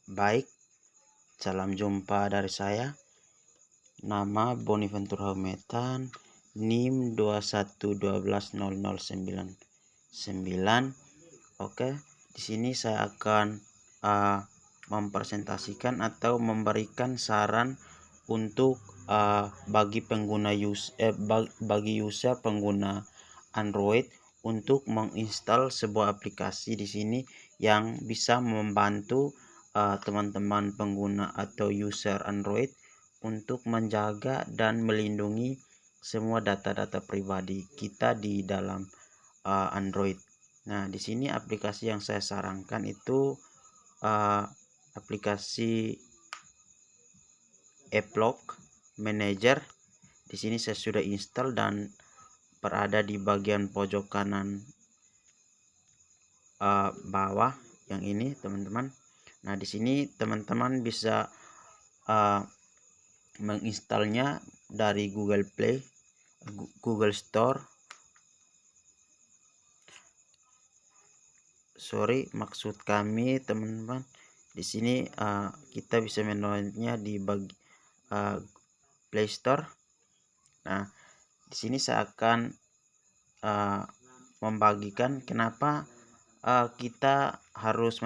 Baik, salam jumpa dari saya. Nama Boniventur Haumetan, NIM 21120099. Oke, di sini saya akan mempresentasikan atau memberikan saran untuk bagi user pengguna Android untuk menginstal sebuah aplikasi di sini yang bisa membantu teman-teman pengguna atau user Android untuk menjaga dan melindungi semua data-data pribadi kita di dalam Android. Nah, di sini aplikasi yang saya sarankan itu aplikasi AppLock Manager. Di sini saya sudah install dan berada di bagian pojok kanan bawah yang ini, teman-teman. Nah, di sini teman-teman bisa menginstalnya dari Google Play, Google Store. Maksud kami teman-teman, di sini kita bisa mendownloadnya di Play Store. Nah, di sini saya akan membagikan kenapa kita harus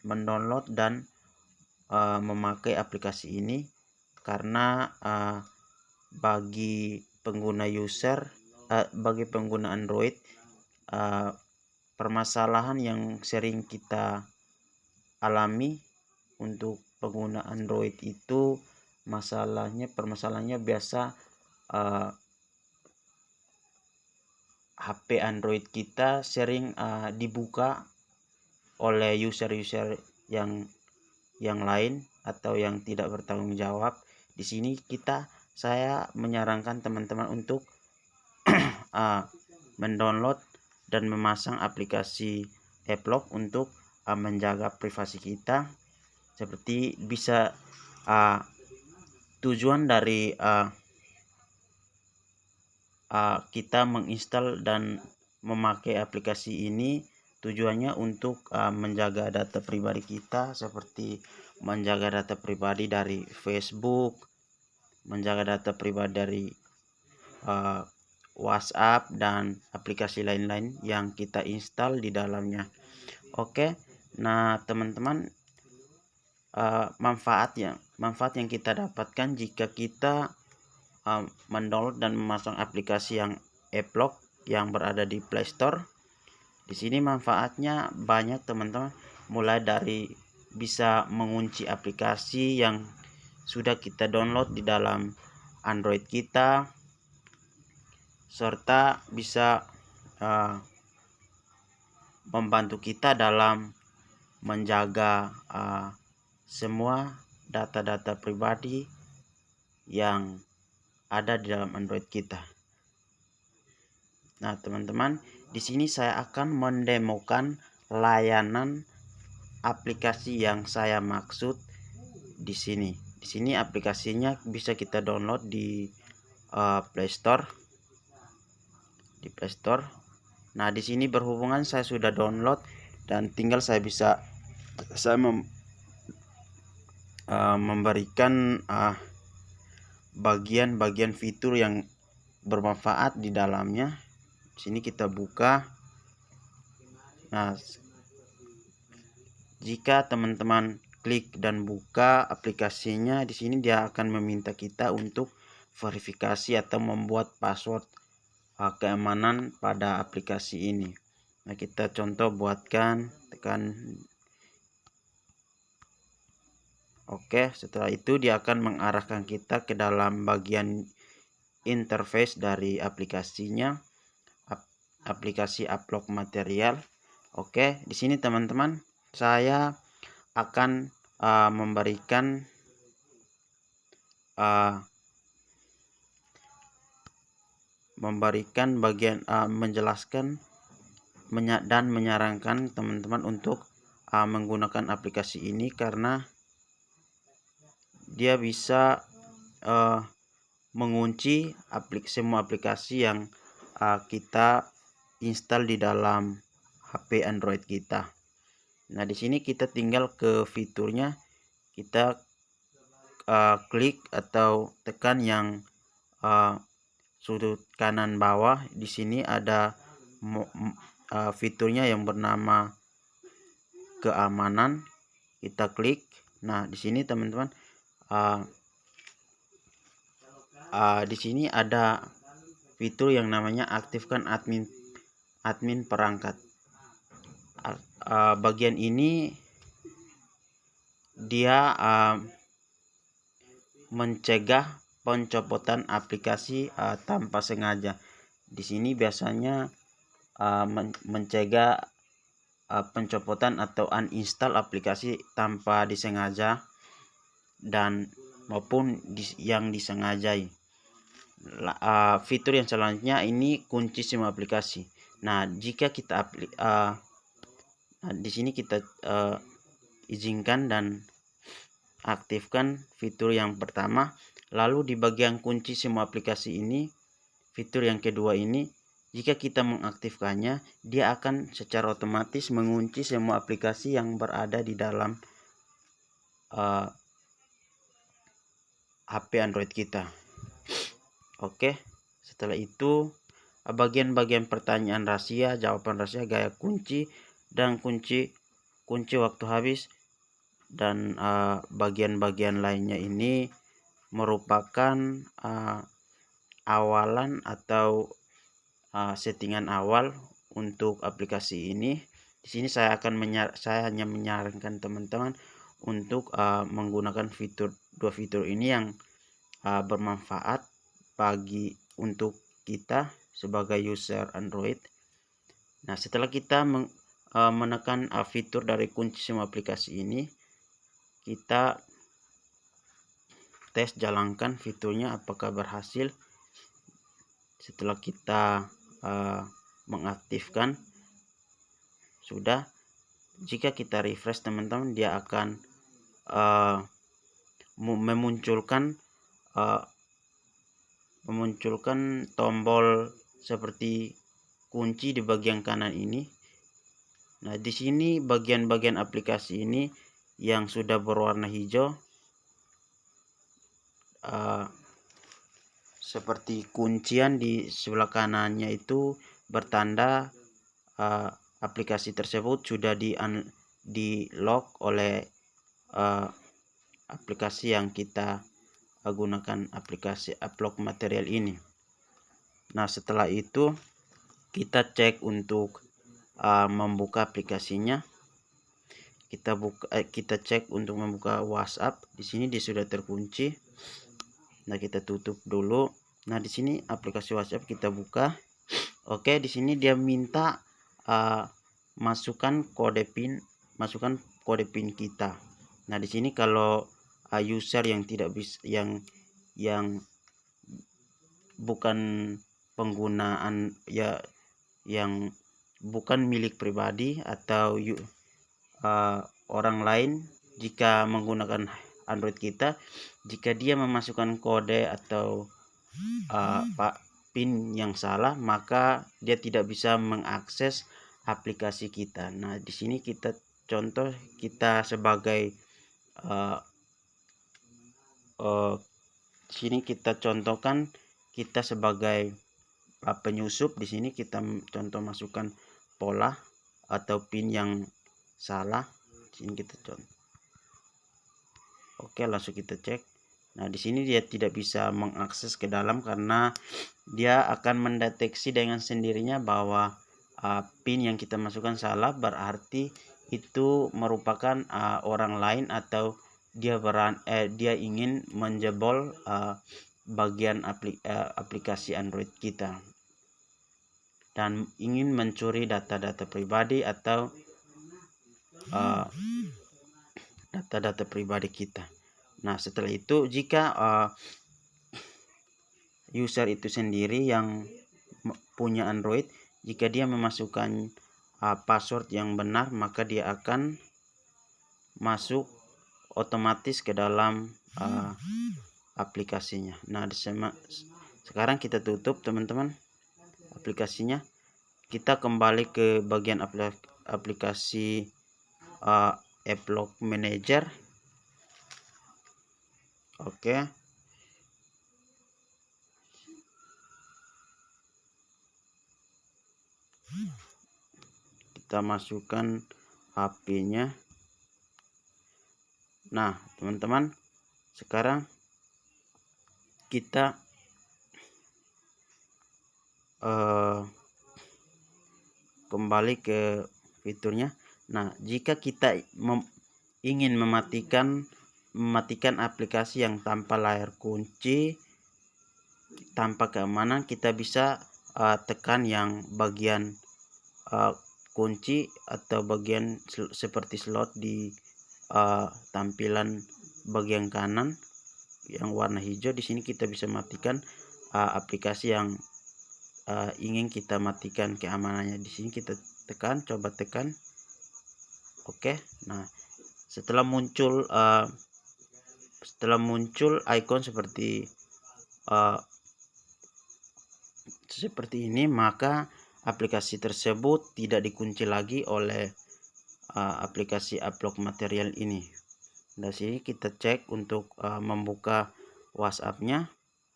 mendownload dan memakai aplikasi ini, karena bagi pengguna Android, permasalahan yang sering kita alami untuk pengguna Android itu permasalahannya biasa HP Android kita sering dibuka oleh user-user yang lain atau yang tidak bertanggung jawab. Di sini saya menyarankan teman-teman untuk mendownload dan memasang aplikasi AppLock untuk menjaga privasi kita. Seperti bisa tujuan dari kita menginstal dan memakai aplikasi ini tujuannya untuk menjaga data pribadi kita, seperti menjaga data pribadi dari Facebook, menjaga data pribadi dari WhatsApp dan aplikasi lain-lain yang kita install di dalamnya. Oke, nah teman-teman, manfaat yang kita dapatkan jika kita mendownload dan memasang aplikasi yang AppLock yang berada di Play Store. Di sini manfaatnya banyak teman-teman, mulai dari bisa mengunci aplikasi yang sudah kita download di dalam Android kita, serta bisa membantu kita dalam menjaga semua data-data pribadi yang ada di dalam Android kita. Nah, teman-teman, di sini saya akan mendemokan layanan aplikasi yang saya maksud di sini. Di sini aplikasinya bisa kita download di Play Store. Di Play Store. Nah, di sini berhubungan saya sudah download dan tinggal saya memberikan bagian-bagian fitur yang bermanfaat di dalamnya. Di sini kita buka. Nah, jika teman-teman klik dan buka aplikasinya, di sini dia akan meminta kita untuk verifikasi atau membuat password keamanan pada aplikasi ini. Nah, kita contoh buatkan, tekan oke. Setelah itu dia akan mengarahkan kita ke dalam bagian interface dari aplikasinya, aplikasi AppLock material. Oke, di sini teman-teman, saya akan memberikan bagian menjelaskan dan menyarankan teman-teman untuk menggunakan aplikasi ini, karena dia bisa mengunci semua aplikasi yang kita install di dalam HP Android kita. Nah, di sini kita tinggal ke fiturnya. kita klik atau tekan yang sudut kanan bawah. Di sini ada fiturnya yang bernama keamanan, kita klik. Nah, di sini teman-teman, di sini ada fitur yang namanya aktifkan admin perangkat. Bagian ini dia mencegah pencopotan aplikasi tanpa sengaja. Di sini biasanya mencegah pencopotan atau uninstall aplikasi tanpa disengaja dan maupun yang disengajai. Fitur yang selanjutnya ini kunci semua aplikasi. Nah, jika kita di sini kita izinkan dan aktifkan fitur yang pertama. Lalu di bagian kunci semua aplikasi ini, fitur yang kedua ini, jika kita mengaktifkannya, dia akan secara otomatis mengunci semua aplikasi yang berada di dalam HP Android kita. Oke, setelah itu bagian-bagian pertanyaan rahasia, jawaban rahasia, gaya kunci, dan kunci waktu habis, dan bagian-bagian lainnya ini merupakan awalan atau settingan awal untuk aplikasi ini. Di sini saya hanya menyarankan teman-teman untuk menggunakan dua fitur ini yang bermanfaat untuk kita sebagai user Android. Nah, setelah kita menekan fitur dari kunci semua aplikasi ini, kita tes jalankan fiturnya apakah berhasil. Setelah kita mengaktifkan, sudah, jika kita refresh teman-teman, dia akan memunculkan tombol seperti kunci di bagian kanan ini. Nah, di sini bagian-bagian aplikasi ini yang sudah berwarna hijau seperti kuncian di sebelah kanannya itu bertanda aplikasi tersebut sudah di lock oleh aplikasi yang kita gunakan, aplikasi upload material ini. Nah, setelah itu kita cek untuk membuka aplikasinya. Kita cek untuk membuka WhatsApp. Di sini dia sudah terkunci. Nah, kita tutup dulu. Nah, di sini aplikasi WhatsApp kita buka. Oke, di sini dia minta masukkan kode PIN kita. Nah, di sini kalau user yang tidak bisa yang bukan penggunaan yang bukan milik pribadi atau orang lain, jika menggunakan Android kita, jika dia memasukkan kode atau PIN yang salah, maka dia tidak bisa mengakses aplikasi kita. Nah, di sini kita sebagai sini kita contohkan kita sebagai penyusup. Di sini kita contoh masukkan pola atau PIN yang salah. Di sini kita contoh. Oke, langsung kita cek. Nah, di sini dia tidak bisa mengakses ke dalam karena dia akan mendeteksi dengan sendirinya bahwa PIN yang kita masukkan salah, berarti itu merupakan orang lain atau dia ingin menjebol bagian aplikasi Android kita dan ingin mencuri data-data pribadi atau data-data pribadi kita. Nah, setelah itu jika user itu sendiri yang punya Android, jika dia memasukkan password yang benar, maka dia akan masuk otomatis ke dalam aplikasinya. Nah, sekarang kita tutup teman-teman aplikasinya. Kita kembali ke bagian aplikasi Upload Manager. Oke. Kita masukkan HP-nya. Nah, teman-teman, sekarang kita kembali ke fiturnya. Nah, jika kita ingin mematikan aplikasi yang tanpa layar kunci, tanpa keamanan, kita bisa tekan yang bagian kunci atau bagian seperti slot di tampilan bagian kanan yang warna hijau. Di sini kita bisa matikan aplikasi yang ingin kita matikan keamanannya. Di sini kita tekan, coba tekan. Oke. Nah, setelah muncul icon seperti ini, maka aplikasi tersebut tidak dikunci lagi oleh aplikasi upload material ini. Dari sini kita cek untuk membuka WhatsApp-nya,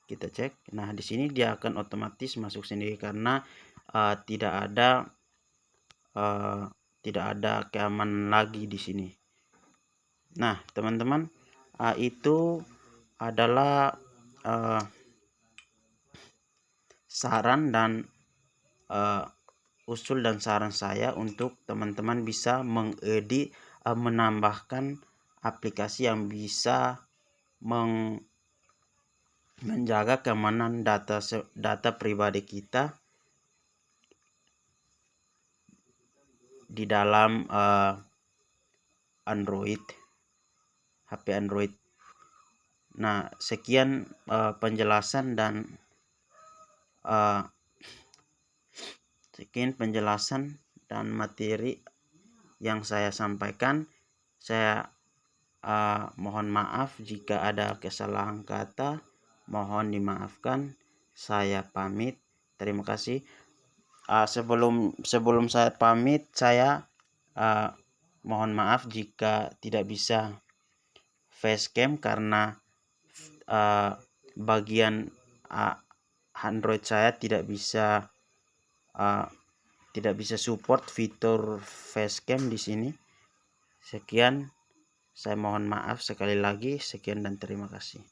kita cek. Nah, di sini dia akan otomatis masuk sendiri karena tidak ada keamanan lagi di sini. Nah, teman-teman, itu adalah saran dan usul dan saran saya untuk teman-teman bisa mengedit, menambahkan aplikasi yang bisa menjaga keamanan data pribadi kita di dalam Android, HP Android. Nah, sekian penjelasan dan materi yang saya sampaikan. Saya mohon maaf jika ada kesalahan kata, mohon dimaafkan. Saya pamit. Terima kasih. Sebelum saya pamit, saya mohon maaf jika tidak bisa facecam karena bagian Android saya tidak bisa support fitur facecam di sini. Sekian, saya mohon maaf sekali lagi. Sekian dan terima kasih.